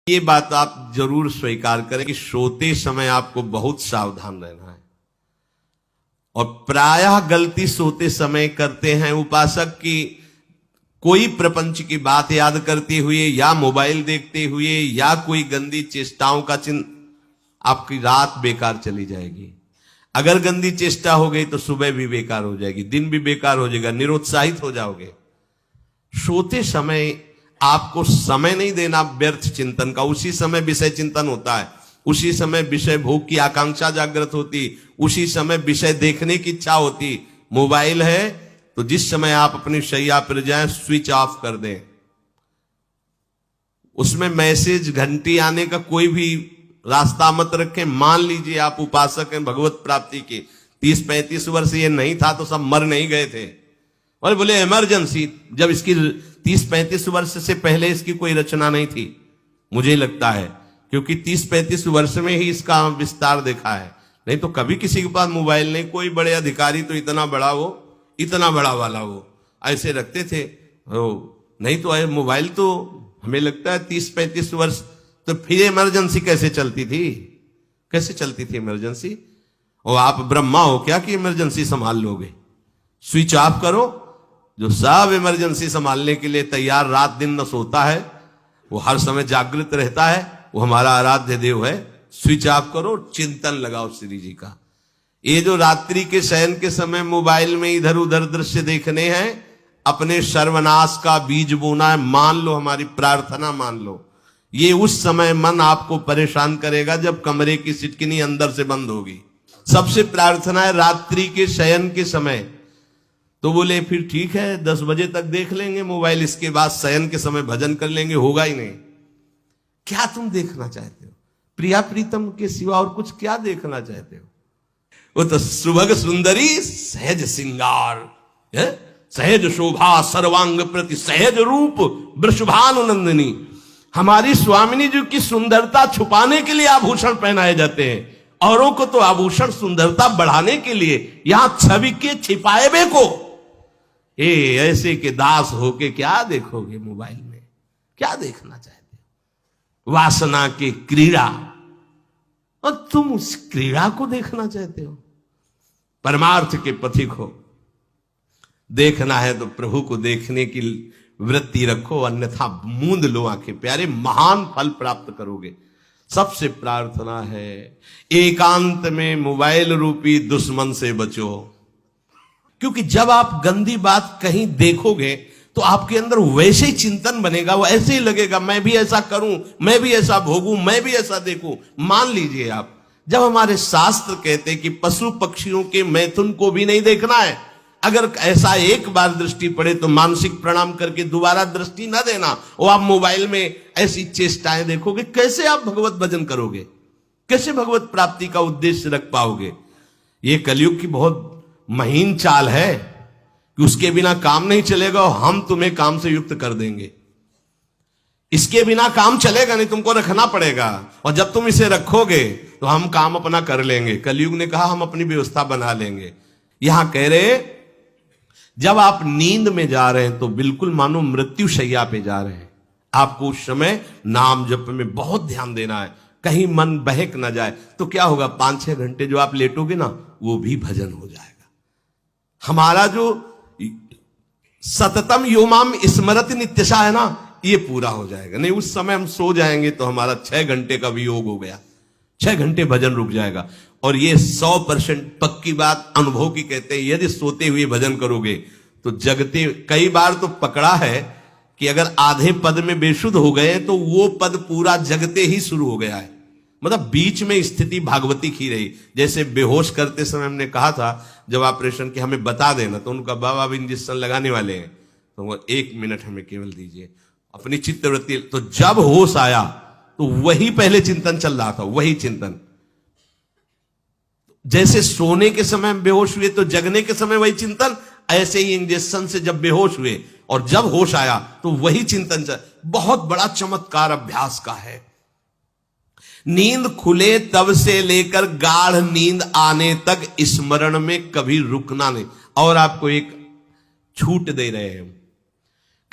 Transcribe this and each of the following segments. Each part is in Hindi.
ये बात आप जरूर स्वीकार करें कि सोते समय आपको बहुत सावधान रहना है। और प्रायः गलती सोते समय करते हैं उपासक की, कोई प्रपंच की बात याद करते हुए या मोबाइल देखते हुए या कोई गंदी चेष्टाओं का चिन्ह, आपकी रात बेकार चली जाएगी। अगर गंदी चेष्टा हो गई तो सुबह भी बेकार हो जाएगी, दिन भी बेकार हो जाएगा, निरुत्साहित हो जाओगे। सोते समय आपको समय नहीं देना व्यर्थ चिंतन का। उसी समय विषय चिंतन होता है, उसी समय विषय भोग की आकांक्षा जागृत होती, उसी समय विषय देखने की इच्छा होती। मोबाइल है तो जिस समय आप अपनी शैया पर जाएं स्विच ऑफ कर दें। उसमें मैसेज घंटी आने का कोई भी रास्ता मत रखें। मान लीजिए आप उपासक हैं भगवत प्राप्ति के, 30-35 वर्ष ये नहीं था तो सब मर नहीं गए थे। और बोले इमरजेंसी, जब इसकी 30-35 वर्ष से पहले इसकी कोई रचना नहीं थी, मुझे लगता है, क्योंकि 30-35 वर्ष में ही इसका विस्तार देखा है। नहीं तो कभी किसी के पास मोबाइल नहीं। कोई बड़े अधिकारी तो इतना बड़ा वो, इतना बड़ा वाला वो ऐसे रखते थे। नहीं तो मोबाइल तो हमें लगता है 30-35 वर्ष। तो फिर इमरजेंसी कैसे चलती थी? कैसे चलती थी इमरजेंसी? और आप ब्रह्मा हो क्या कि इमरजेंसी संभाल लोगे? स्विच ऑफ करो। जो सब इमरजेंसी संभालने के लिए तैयार, रात दिन न सोता है, वो हर समय जागृत रहता है, वो हमारा आराध्य देव है। स्विच ऑफ करो, चिंतन लगाओ श्री जी का। ये जो रात्रि के शयन के समय मोबाइल में इधर उधर दृश्य देखने हैं, अपने सर्वनाश का बीज बोना है। मान लो, हमारी प्रार्थना मान लो, ये उस समय मन आपको परेशान करेगा जब कमरे की सिटकिनी अंदर से बंद होगी। सबसे प्रार्थना है रात्रि के शयन के समय। तो बोले फिर ठीक है 10 बजे तक देख लेंगे मोबाइल, इसके बाद शयन के समय भजन कर लेंगे। होगा ही नहीं। क्या तुम देखना चाहते हो? प्रिया प्रीतम के सिवा और कुछ क्या देखना चाहते हो? वो तो सुभग सुंदरी सहज सिंगार, सहज शोभा सर्वांग प्रति सहज रूप वृषभानुनंदिनी। हमारी स्वामिनी जी की सुंदरता छुपाने के लिए आभूषण पहनाए जाते हैं, औरों को तो आभूषण सुंदरता बढ़ाने के लिए। यहां छवि के छिपाए बे को ऐसे के दास होके क्या देखोगे मोबाइल में? क्या देखना चाहते हो? वासना की क्रीड़ा, और तुम उस क्रीड़ा को देखना चाहते हो? परमार्थ के पथिक हो। देखना है तो प्रभु को देखने की वृत्ति रखो, अन्यथा मूंद लो आंखें। प्यारे, महान फल प्राप्त करोगे। सबसे प्रार्थना है एकांत में मोबाइल रूपी दुश्मन से बचो। क्योंकि जब आप गंदी बात कहीं देखोगे तो आपके अंदर वैसे ही चिंतन बनेगा, वो ऐसे ही लगेगा मैं भी ऐसा करूं, मैं भी ऐसा भोगूं, मैं भी ऐसा देखूं। मान लीजिए आप, जब हमारे शास्त्र कहते हैं कि पशु पक्षियों के मैथुन को भी नहीं देखना है, अगर ऐसा एक बार दृष्टि पड़े तो मानसिक प्रणाम करके दोबारा दृष्टि ना देना। और आप मोबाइल में ऐसी चेष्टाएं देखोगे, कैसे आप भगवत भजन करोगे? कैसे भगवत प्राप्ति का उद्देश्य रख पाओगे? ये कलयुग की बहुत महीन चाल है कि उसके बिना काम नहीं चलेगा और हम तुम्हें काम से युक्त कर देंगे। इसके बिना काम चलेगा नहीं, तुमको रखना पड़ेगा। और जब तुम इसे रखोगे तो हम काम अपना कर लेंगे। कलयुग ने कहा हम अपनी व्यवस्था बना लेंगे। यहां कह रहे जब आप नींद में जा रहे हैं तो बिल्कुल मानो मृत्यु शैया पे जा रहे हैं। आपको उस समय नाम जप में बहुत ध्यान देना है, कहीं मन बहक ना जाए। तो क्या होगा, 5-6 घंटे जो आप लेटोगे ना, वो भी भजन हो जाएगा। हमारा जो सततम योमाम स्मरति नित्यशा है ना, ये पूरा हो जाएगा। नहीं, उस समय हम सो जाएंगे तो हमारा 6 घंटे का वियोग हो गया, 6 घंटे भजन रुक जाएगा। और ये 100% पक्की बात अनुभव की कहते हैं। यदि सोते हुए भजन करोगे तो जगते, कई बार तो पकड़ा है कि अगर आधे पद में बेशुद्ध हो गए तो वो पद पूरा जगते ही शुरू हो गया है। मतलब बीच में स्थिति भागवती की रही। जैसे बेहोश करते समय हमने कहा था जब ऑपरेशन के हमें बता देना, तो उनका बाबा अब इंजेक्शन लगाने वाले हैं तो वो 1 मिनट हमें केवल दीजिए, अपनी चित्तवृत्ति। तो जब होश आया तो वही पहले चिंतन चल रहा था, वही चिंतन। जैसे सोने के समय बेहोश हुए तो जगने के समय वही चिंतन, ऐसे ही इंजेक्शन से जब बेहोश हुए और जब होश आया तो वही चिंतन चल। बहुत बड़ा चमत्कार अभ्यास का है। नींद खुले तब से लेकर गाढ़ नींद आने तक स्मरण में कभी रुकना नहीं। और आपको एक छूट दे रहे हैं,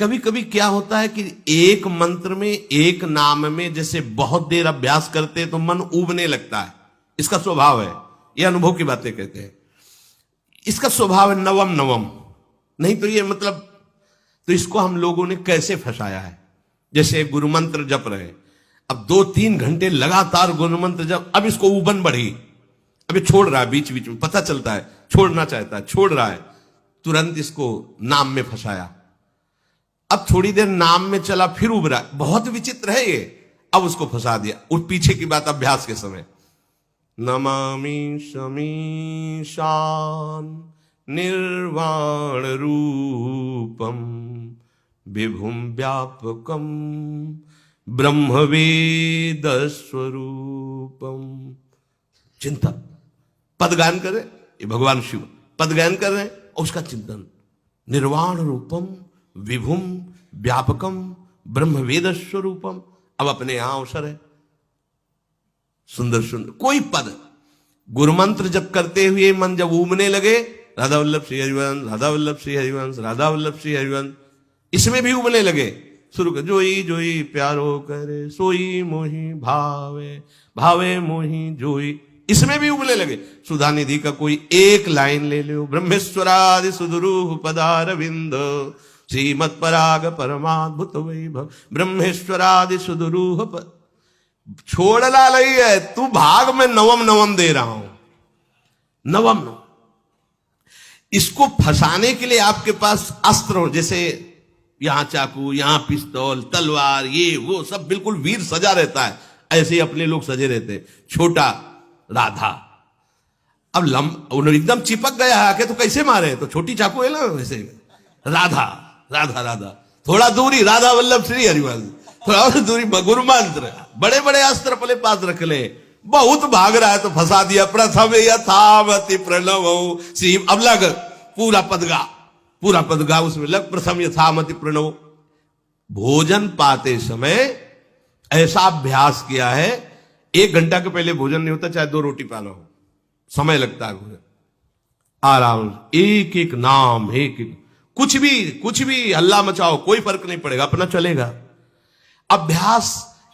कभी कभी क्या होता है कि एक मंत्र में, एक नाम में जैसे बहुत देर अभ्यास करते तो मन उबने लगता है। इसका स्वभाव है, ये अनुभव की बातें कहते हैं। इसका स्वभाव है नवम नवम, नहीं तो ये मतलब, तो इसको हम लोगों ने कैसे फंसाया है। जैसे गुरु मंत्र जप रहे, अब 2-3 घंटे लगातार गुरु मंत्र जप, अब इसको उबन बढ़ी, अब ये छोड़ रहा है, बीच बीच में पता चलता है छोड़ना चाहता है, छोड़ रहा है, तुरंत इसको नाम में फंसाया। अब थोड़ी देर नाम में चला, फिर उब रहा है, बहुत विचित्र है ये, अब उसको फंसा दिया। उस पीछे की बात अभ्यास के समय, नमामि शमीशान निर्वाण रूपम विभुम व्यापकम ब्रह्मवेद स्वरूपम। चिंतन, पद गायन कर रहे, ये भगवान शिव पद गायन कर रहे हैं और उसका चिंतन, निर्वाण रूपम विभुम व्यापकम ब्रह्मवेद स्वरूपम। अब अपने यहां अवसर है, सुंदर सुंदर कोई पद गुरु मंत्र जब करते हुए मन जब उमने लगे, राधा वल्लभ श्री हरिवंश, राधा वल्लभ श्री हरिवंश, राधा वल्लभ श्री हरिवंश, इसमें भी उमने लगे, शुरू कर, जोई जोई प्यारो करे सोई मोही भावे, भावे मोही जोई, इसमें भी उबले लगे। सुधा निधि का कोई एक लाइन ले लो, ब्रह्मेश्वरादि सुदुरूह पदारविंद श्रीमत् पराग परमाद्भुत वैभव, ब्रह्मेश्वरादि सुदुरूह छोड़ना नहीं है, तू भाग में नवम नवम दे रहा हूं, नवम नवम। इसको फंसाने के लिए आपके पास अस्त्र हो, जैसे यहां चाकू, यहां पिस्तौल, तलवार, ये वो सब बिल्कुल वीर सजा रहता है, ऐसे ही अपने लोग सजे रहते हैं। छोटा राधा, अब उन्होंने एकदम चिपक गया है आके, तो कैसे मारे, तो छोटी चाकू है ना वैसे, राधा राधा राधा, थोड़ा दूरी राधा वल्लभ श्री हरिवंश, थोड़ा और दूरी गुरु मंत्र, बड़े बड़े अस्त्र अपने पास रख ले, बहुत भाग रहा है तो फंसा दिया। प्रथम यथावति प्रणव श्री, अब लग पूरा पदगा, पूरा पदगा उसमें लग, प्रथम यथामति प्रणव। भोजन पाते समय ऐसा अभ्यास किया है, 1 घंटा के पहले भोजन नहीं होता, चाहे 2 रोटी पाना हो, समय लगता है भोजन, आराम, एक एक नाम, एक एक, कुछ भी हल्ला मचाओ, कोई फर्क नहीं पड़ेगा, अपना चलेगा। अभ्यास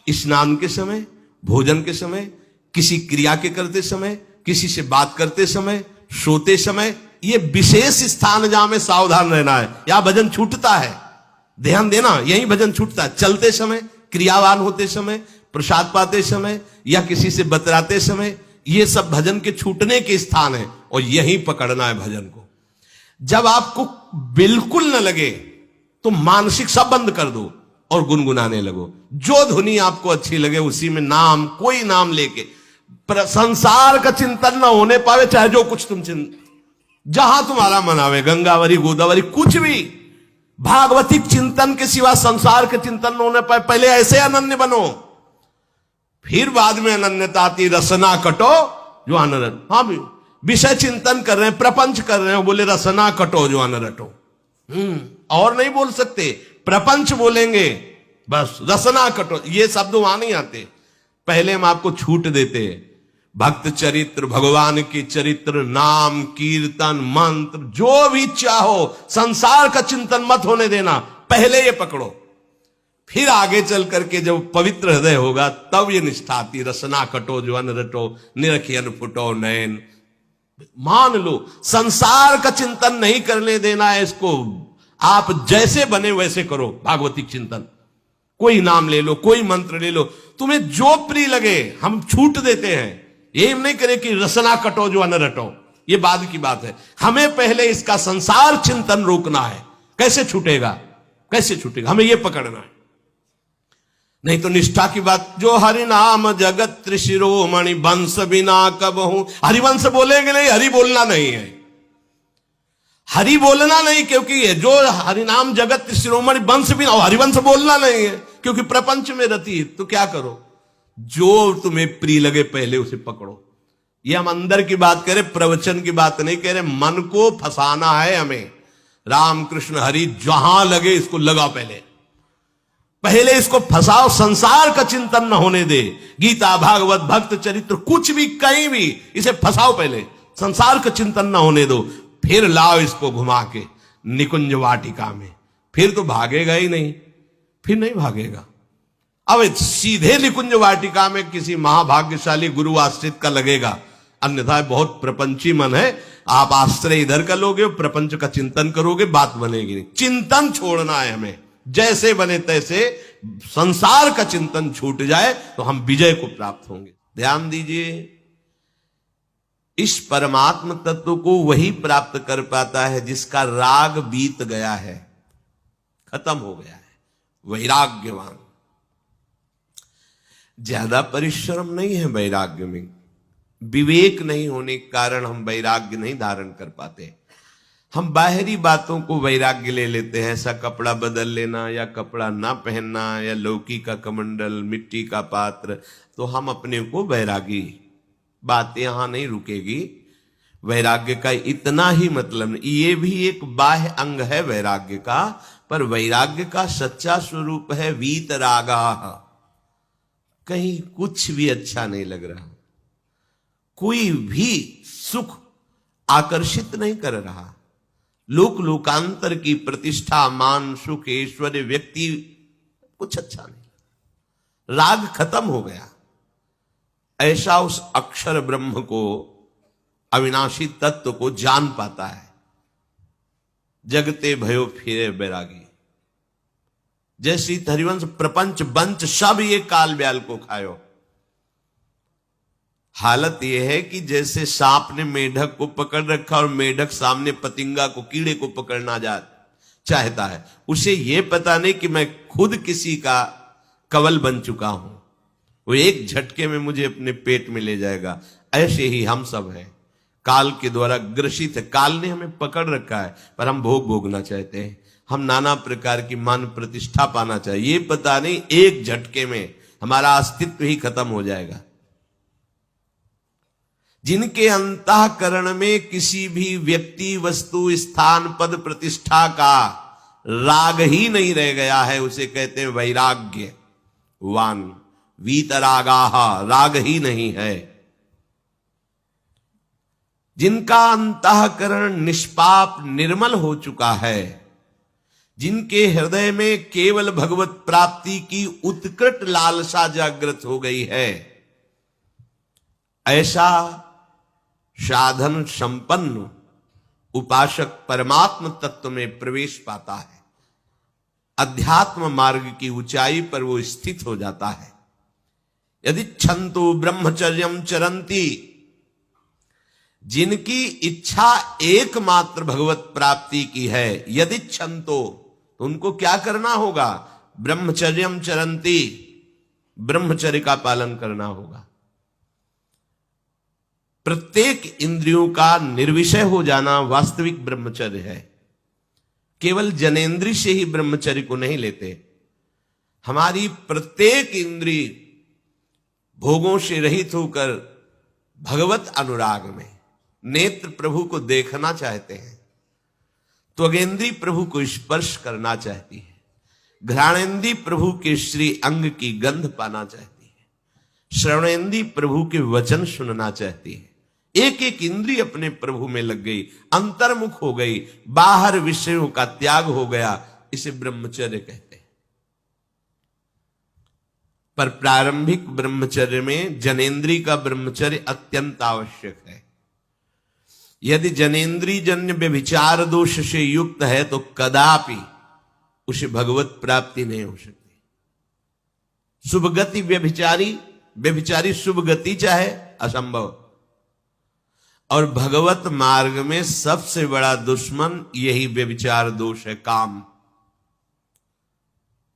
स्नान के समय, भोजन के समय, किसी क्रिया के करते समय, किसी से बात करते समय, सोते समय, ये विशेष स्थान जहां में सावधान रहना है। यहां भजन छूटता है, ध्यान देना, यही भजन छूटता है। चलते समय, क्रियावान होते समय, प्रसाद पाते समय या किसी से बतराते समय, ये सब भजन के छूटने के स्थान है और यहीं पकड़ना है भजन को। जब आपको बिल्कुल न लगे तो मानसिक सब बंद कर दो और गुनगुनाने लगो, जो धुनी आपको अच्छी लगे उसी में नाम, कोई नाम लेके, संसार का चिंतन न होने पावे, चाहे जो कुछ तुम जहां तुम्हारा मन आवे, गंगावरी गोदावरी, कुछ भी, भागवतिक चिंतन के सिवा संसार के चिंतन न होने पाए। पहले ऐसे अनन्य बनो, फिर बाद में अनन्यता आती, रसना कटो जो अनरट। हाँ भी विषय चिंतन कर रहे हैं, प्रपंच कर रहे हैं, बोले रसना कटो जो अनरटो, और नहीं बोल सकते, प्रपंच बोलेंगे बस, रसना कटो, ये शब्द वहां नहीं आते। पहले हम आपको छूट देते, भक्त चरित्र, भगवान की चरित्र, नाम कीर्तन मंत्र, जो भी चाहो, संसार का चिंतन मत होने देना, पहले ये पकड़ो, फिर आगे चल करके जब पवित्र हृदय होगा तब ये निष्ठा आती, रसना कटो जो अन रटो, निरखियन फुटो नयन। मान लो संसार का चिंतन नहीं करने देना है इसको, आप जैसे बने वैसे करो भागवतिक चिंतन, कोई नाम ले लो, कोई मंत्र ले लो, तुम्हें जो प्रिय लगे, हम छूट देते हैं। ये नहीं करे कि रसना कटो जो अन रटो, ये बाद की बात है, हमें पहले इसका संसार चिंतन रोकना है। कैसे छूटेगा, कैसे छूटेगा, हमें यह पकड़ना है, नहीं तो निष्ठा की बात। जो हरि नाम जगत त्रिशिरोमणि वंश बिना कबहू, हरिवंश बोलेंगे नहीं, हरि बोलना नहीं है, हरि बोलना नहीं, क्योंकि जो हरिनाम जगत त्रिशिरोमणि वंश बिना, हरिवंश बोलना नहीं है क्योंकि प्रपंच में रति। तो क्या करो, जो तुम्हें प्रिय लगे पहले उसे पकड़ो। ये हम अंदर की बात करें, प्रवचन की बात नहीं कह रहे, मन को फंसाना है हमें। राम कृष्ण हरि जहां लगे इसको लगाओ, पहले इसको फंसाओ, संसार का चिंतन न होने दे। गीता भागवत भक्त चरित्र कुछ भी कहीं भी इसे फंसाओ, पहले संसार का चिंतन न होने दो, फिर लाओ इसको घुमा के निकुंज वाटिका में, फिर तो भागेगा ही नहीं, फिर नहीं भागेगा। अब सीधे निकुंज वाटिका में किसी महाभाग्यशाली गुरु आश्रित का लगेगा, अन्यथा बहुत प्रपंची मन है। आप आश्रय इधर का लोगे, प्रपंच का चिंतन करोगे, बात बनेगी नहीं। चिंतन छोड़ना है हमें, जैसे बने तैसे संसार का चिंतन छूट जाए तो हम विजय को प्राप्त होंगे। ध्यान दीजिए, इस परमात्म तत्व को वही प्राप्त कर पाता है जिसका राग बीत गया है, खत्म हो गया है, वैराग्यवान। ज्यादा परिश्रम नहीं है वैराग्य में, विवेक नहीं होने के कारण हम वैराग्य नहीं धारण कर पाते। हम बाहरी बातों को वैराग्य ले लेते हैं, ऐसा कपड़ा बदल लेना या कपड़ा ना पहनना या लौकी का कमंडल, मिट्टी का पात्र, तो हम अपने को वैरागी। बात यहां नहीं रुकेगी। वैराग्य का इतना ही मतलब नहीं, ये भी एक बाह्य अंग है वैराग्य का, पर वैराग्य का सच्चा स्वरूप है वीतरागा। कहीं कुछ भी अच्छा नहीं लग रहा, कोई भी सुख आकर्षित नहीं कर रहा, लोक लोकांतर की प्रतिष्ठा, मान, सुख, ऐश्वर्य, व्यक्ति, कुछ अच्छा नहीं, राग खत्म हो गया। ऐसा उस अक्षर ब्रह्म को, अविनाशी तत्व को जान पाता है। जगते भयो फिरे बैरागी, जैसी हरिवंश प्रपंच बंच सब ये काल ब्याल को खायो। हालत यह है कि जैसे सांप ने मेढक को पकड़ रखा और मेढक सामने पतिंगा को, कीड़े को पकड़ना चाहता है, उसे यह पता नहीं कि मैं खुद किसी का कवल बन चुका हूं, वो एक झटके में मुझे अपने पेट में ले जाएगा। ऐसे ही हम सब हैं, काल के द्वारा ग्रसित है। काल ने हमें पकड़ रखा है, पर हम भोग भोगना चाहते हैं, हम नाना प्रकार की मान प्रतिष्ठा पाना चाहिए। ये पता नहीं एक झटके में हमारा अस्तित्व ही खत्म हो जाएगा। जिनके अंतःकरण में किसी भी व्यक्ति, वस्तु, स्थान, पद, प्रतिष्ठा का राग ही नहीं रह गया है, उसे कहते हैं वैराग्यवान। वीतरागाह, राग ही नहीं है। जिनका अंतःकरण निष्पाप निर्मल हो चुका है, जिनके हृदय में केवल भगवत प्राप्ति की उत्कट लालसा जागृत हो गई है, ऐसा साधन संपन्न उपासक परमात्म तत्व में प्रवेश पाता है। अध्यात्म मार्ग की ऊंचाई पर वो स्थित हो जाता है। यदि छंतु ब्रह्मचर्यम चरंती, जिनकी इच्छा एकमात्र भगवत प्राप्ति की है, यदि छंतो, तो उनको क्या करना होगा? ब्रह्मचर्यम चरंती, ब्रह्मचर्य का पालन करना होगा। प्रत्येक इंद्रियों का निर्विषय हो जाना वास्तविक ब्रह्मचर्य है। केवल जनेंद्रिय से ही ब्रह्मचर्य को नहीं लेते। हमारी प्रत्येक इंद्रिय भोगों से रहित होकर भगवत अनुराग में, नेत्र प्रभु को देखना चाहते हैं, त्वगेंद्री प्रभु को स्पर्श करना चाहती है, घ्राणेंद्री प्रभु के श्री अंग की गंध पाना चाहती है, श्रवणेंद्री प्रभु के वचन सुनना चाहती है। एक एक इंद्रिय अपने प्रभु में लग गई, अंतर्मुख हो गई, बाहर विषयों का त्याग हो गया। इसे ब्रह्मचर्य कहते हैं। पर प्रारंभिक ब्रह्मचर्य में जनेंद्रिय का ब्रह्मचर्य अत्यंत आवश्यक है। यदि जनेंद्रिय जन्य व्यभिचार दोष से युक्त है तो कदापि उसे भगवत प्राप्ति नहीं हो सकती। शुभ गति व्यभिचारी शुभ गति चाहे, असंभव। और भगवत मार्ग में सबसे बड़ा दुश्मन यही व्यभिचार दोष है, काम।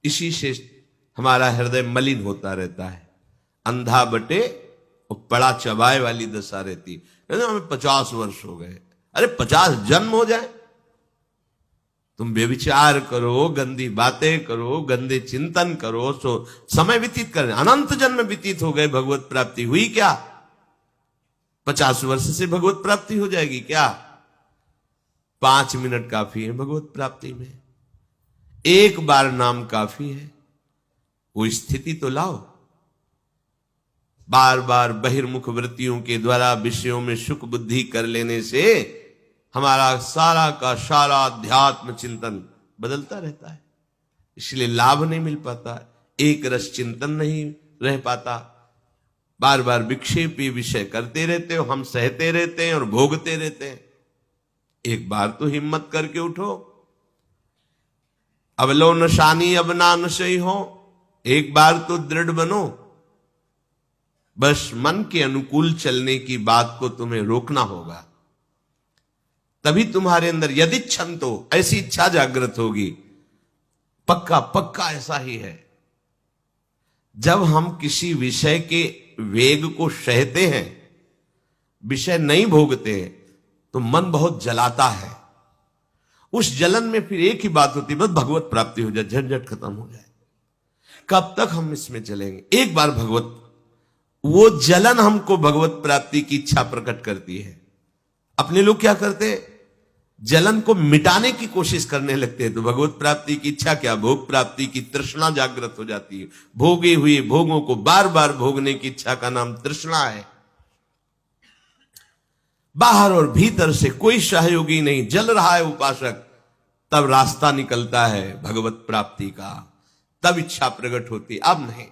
इसी से हमारा हृदय मलिन होता रहता है, अंधा बटे और बड़ा चबाए वाली दशा रहती है। हमें 50 वर्ष हो गए, अरे 50 जन्म हो जाए, तुम व्यभिचार करो, गंदी बातें करो, गंदे चिंतन करो, सो समय व्यतीत कर, अनंत जन्म व्यतीत हो गए, भगवत प्राप्ति हुई क्या? 50 वर्ष से भगवत प्राप्ति हो जाएगी क्या? 5 मिनट काफी है भगवत प्राप्ति में, एक बार नाम काफी है। वो स्थिति तो लाओ। बार बार बहिर्मुख वृत्तियों के द्वारा विषयों में सुख बुद्धि कर लेने से हमारा सारा का सारा अध्यात्म चिंतन बदलता रहता है, इसलिए लाभ नहीं मिल पाता, एक रस चिंतन नहीं रह पाता, बार बार विक्षेपी विषय करते रहते हो, हम सहते रहते हैं और भोगते रहते हैं। एक बार तो हिम्मत करके उठो, अब लो नशानी अब ना नशई हो, एक बार तो दृढ़ बनो। बस मन के अनुकूल चलने की बात को तुम्हें रोकना होगा, तभी तुम्हारे अंदर यदि क्षण तो ऐसी इच्छा जागृत होगी। पक्का पक्का ऐसा ही है, जब हम किसी विषय के वेग को सहते हैं, विषय नहीं भोगते, तो मन बहुत जलाता है। उस जलन में फिर एक ही बात होती है, बस भगवत प्राप्ति हो जाए, झंझट खत्म हो जाए। कब तक हम इसमें चलेंगे? एक बार भगवत, वो जलन हमको भगवत प्राप्ति की इच्छा प्रकट करती है। अपने लोग क्या करते हैं, जलन को मिटाने की कोशिश करने लगते हैं, तो भगवत प्राप्ति की इच्छा क्या, भोग प्राप्ति की तृष्णा जागृत हो जाती है। भोगे हुए भोगों को बार बार भोगने की इच्छा का नाम तृष्णा है। बाहर और भीतर से कोई सहयोगी नहीं, जल रहा है उपासक, तब रास्ता निकलता है भगवत प्राप्ति का, तब इच्छा प्रकट होती। अब नहीं,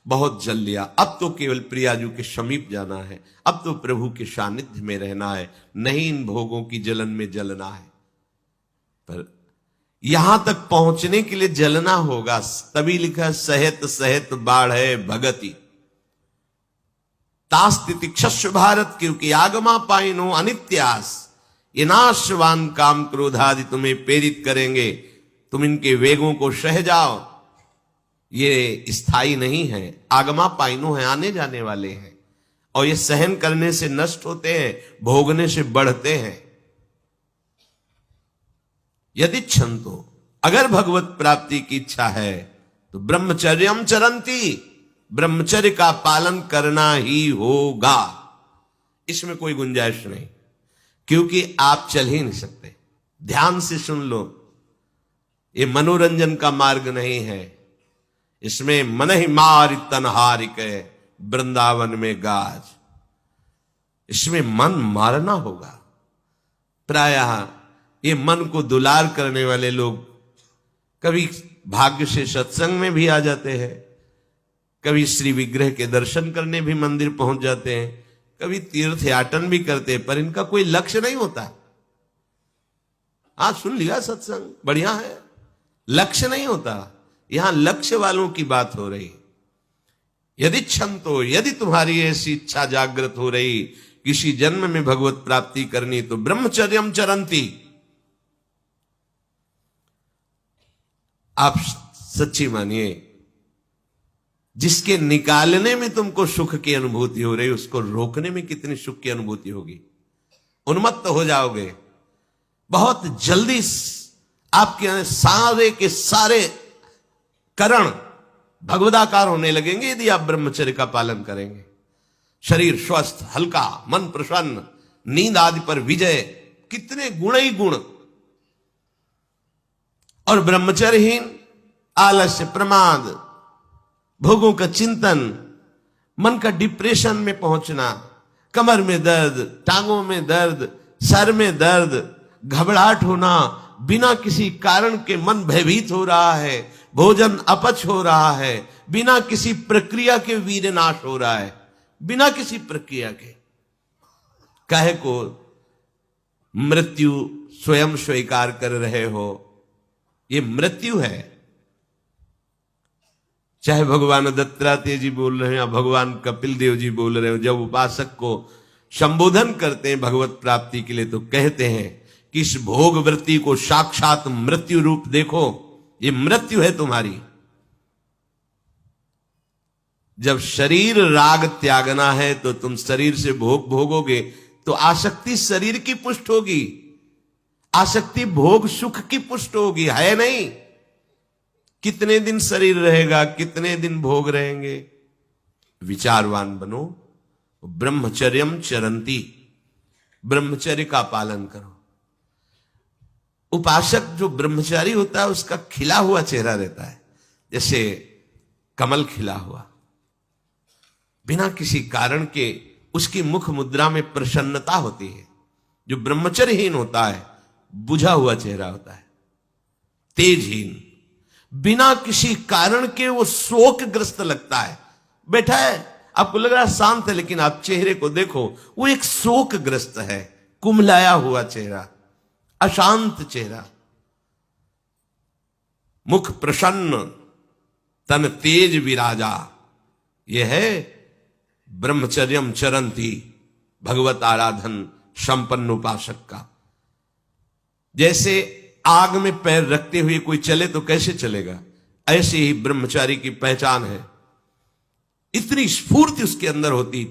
बहुत जल लिया, अब तो केवल प्रियाजू के समीप जाना है, अब तो प्रभु के सानिध्य में रहना है, नहीं इन भोगों की जलन में जलना है। पर यहां तक पहुंचने के लिए जलना होगा, तभी लिखा है सहित सहित बाढ़ भगति तास्तिति क्षस्व भारत, क्योंकि आगमा पाइनो अनित्यास, ये नाशवान काम क्रोधादि तुम्हें प्रेरित करेंगे, तुम इनके वेगों को सह जाओ, ये स्थायी नहीं है। आगमा पाइनो है, आने जाने वाले हैं, और ये सहन करने से नष्ट होते हैं, भोगने से बढ़ते हैं। यदि क्षंतो, अगर भगवत प्राप्ति की इच्छा है तो ब्रह्मचर्यम चरंती, ब्रह्मचर्य का पालन करना ही होगा, इसमें कोई गुंजाइश नहीं, क्योंकि आप चल ही नहीं सकते। ध्यान से सुन लो, ये मनोरंजन का मार्ग नहीं है, इसमें मन ही मार तनहारिक वृंदावन में गाज, इसमें मन मारना होगा। प्रायः ये मन को दुलार करने वाले लोग कभी भाग्य से सत्संग में भी आ जाते हैं, कभी श्री विग्रह के दर्शन करने भी मंदिर पहुंच जाते हैं, कभी तीर्थ याटन भी करते हैं, पर इनका कोई लक्ष्य नहीं होता। आज सुन लिया सत्संग, बढ़िया है, लक्ष्य नहीं होता। यहां लक्ष्य वालों की बात हो रही। यदि क्षमतो, यदि तुम्हारी ऐसी इच्छा जागृत हो रही किसी जन्म में भगवत प्राप्ति करनी, तो ब्रह्मचर्यम चरंती, आप सच्ची मानिए, जिसके निकालने में तुमको सुख की अनुभूति हो रही, उसको रोकने में कितनी सुख की अनुभूति होगी। उन्मत्त हो जाओगे, बहुत जल्दी आपके सारे के सारे करण भगवदाकार होने लगेंगे यदि आप ब्रह्मचर्य का पालन करेंगे। शरीर स्वस्थ, हल्का, मन प्रसन्न, नींद आदि पर विजय, कितने गुण ही गुण। और ब्रह्मचर्यहीन आलस्य, प्रमाद, भोगों का चिंतन, मन का डिप्रेशन में पहुंचना, कमर में दर्द, टांगों में दर्द, सर में दर्द, घबराहट होना, बिना किसी कारण के मन भयभीत हो रहा है, भोजन अपच हो रहा है, बिना किसी प्रक्रिया के वीर नाश हो रहा है, बिना किसी प्रक्रिया के। काहे को मृत्यु स्वयं स्वीकार कर रहे हो, ये मृत्यु है। चाहे भगवान दत्तात्रेय जी बोल रहे हैं या भगवान कपिल देव जी बोल रहे हो, जब उपासक को संबोधन करते हैं भगवत प्राप्ति के लिए, तो कहते हैं कि इस भोग वृत्ति को साक्षात मृत्यु रूप देखो, ये मृत्यु है तुम्हारी। जब शरीर राग त्यागना है तो तुम शरीर से भोग भोगोगे, तो आसक्ति शरीर की पुष्ट होगी, आसक्ति भोग सुख की पुष्ट होगी, है नहीं। कितने दिन शरीर रहेगा, कितने दिन भोग रहेंगे। विचारवान बनो, ब्रह्मचर्यम चरंती, ब्रह्मचर्य का पालन करो। उपासक जो ब्रह्मचारी होता है उसका खिला हुआ चेहरा रहता है, जैसे कमल खिला हुआ, बिना किसी कारण के उसकी मुख मुद्रा में प्रसन्नता होती है। जो ब्रह्मचर्यहीन होता है बुझा हुआ चेहरा होता है, तेजहीन, बिना किसी कारण के वो शोकग्रस्त लगता है। बैठा है, आपको लग रहा है शांत है, लेकिन आप चेहरे को देखो, वो एक शोकग्रस्त है, कुम्हलाया हुआ चेहरा, अशांत चेहरा। मुख प्रसन्न, तन तेज विराजा। यह है ब्रह्मचर्यम चरंती, भगवत आराधन संपन्न उपासक का। जैसे आग में पैर रखते हुए कोई चले तो कैसे चलेगा, ऐसे ही ब्रह्मचारी की पहचान है। इतनी स्फूर्ति उसके अंदर होती,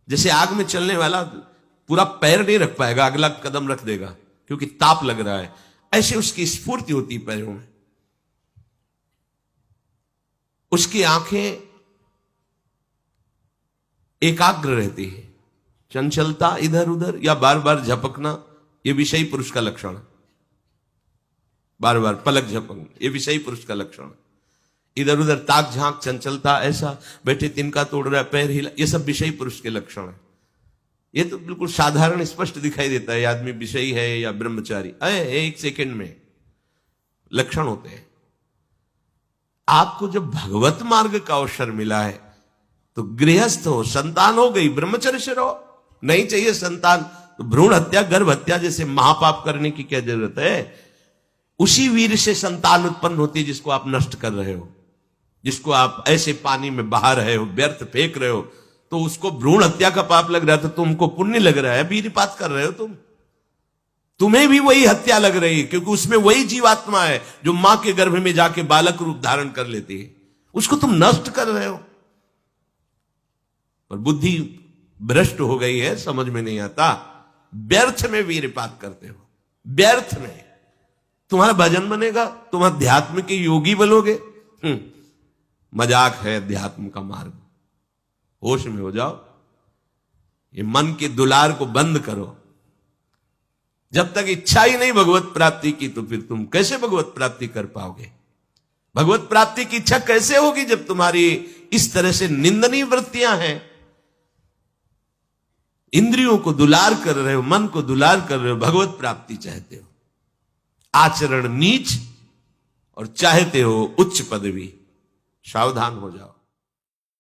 जैसे आग में चलने वाला पूरा पैर नहीं रख पाएगा, अगला कदम रख देगा क्योंकि ताप लग रहा है, ऐसे उसकी स्फूर्ति होती पैरों में। उसकी आंखें एकाग्र रहती है, चंचलता इधर उधर या बार बार झपकना यह विषयी पुरुष का लक्षण है। बार बार पलक झपकना यह विषयी पुरुष का लक्षण है। इधर उधर ताक झांक, चंचलता, ऐसा बैठे तिनका तोड़ रहा है, पैर हिला, ये सब विषयी पुरुष के लक्षण है। ये तो बिल्कुल साधारण स्पष्ट दिखाई देता है आदमी विषयी है या ब्रह्मचारी, एक सेकंड में लक्षण होते हैं। आपको जब भगवत मार्ग का अवसर मिला है तो गृहस्थ हो, संतान हो गई, ब्रह्मचर्य से रहो। नहीं चाहिए संतान तो भ्रूण हत्या, गर्भ हत्या जैसे महापाप करने की क्या जरूरत है। उसी वीर से संतान उत्पन्न होती है जिसको आप नष्ट कर रहे हो, जिसको आप ऐसे पानी में बहा रहे हो, व्यर्थ फेंक रहे हो, तो उसको भ्रूण हत्या का पाप लग रहा है, तो तुमको पुण्य लग रहा है, वीरपात कर रहे हो तुम्हें भी वही हत्या लग रही है, क्योंकि उसमें वही जीवात्मा है जो मां के गर्भ में जाके बालक रूप धारण कर लेती है, उसको तुम नष्ट कर रहे हो। पर बुद्धि भ्रष्ट हो गई है, समझ में नहीं आता, व्यर्थ में वीरपात करते हो, व्यर्थ में। तुम्हारा भजन बनेगा, तुम अध्यात्म के योगी बनोगे, मजाक है अध्यात्म का मार्ग। होश में हो जाओ, ये मन के दुलार को बंद करो। जब तक इच्छा ही नहीं भगवत प्राप्ति की, तो फिर तुम कैसे भगवत प्राप्ति कर पाओगे? भगवत प्राप्ति की इच्छा कैसे होगी जब तुम्हारी इस तरह से निंदनीय वृत्तियां हैं? इंद्रियों को दुलार कर रहे हो, मन को दुलार कर रहे हो, भगवत प्राप्ति चाहते हो, आचरण नीच और चाहते हो उच्च पदवी। सावधान हो जाओ।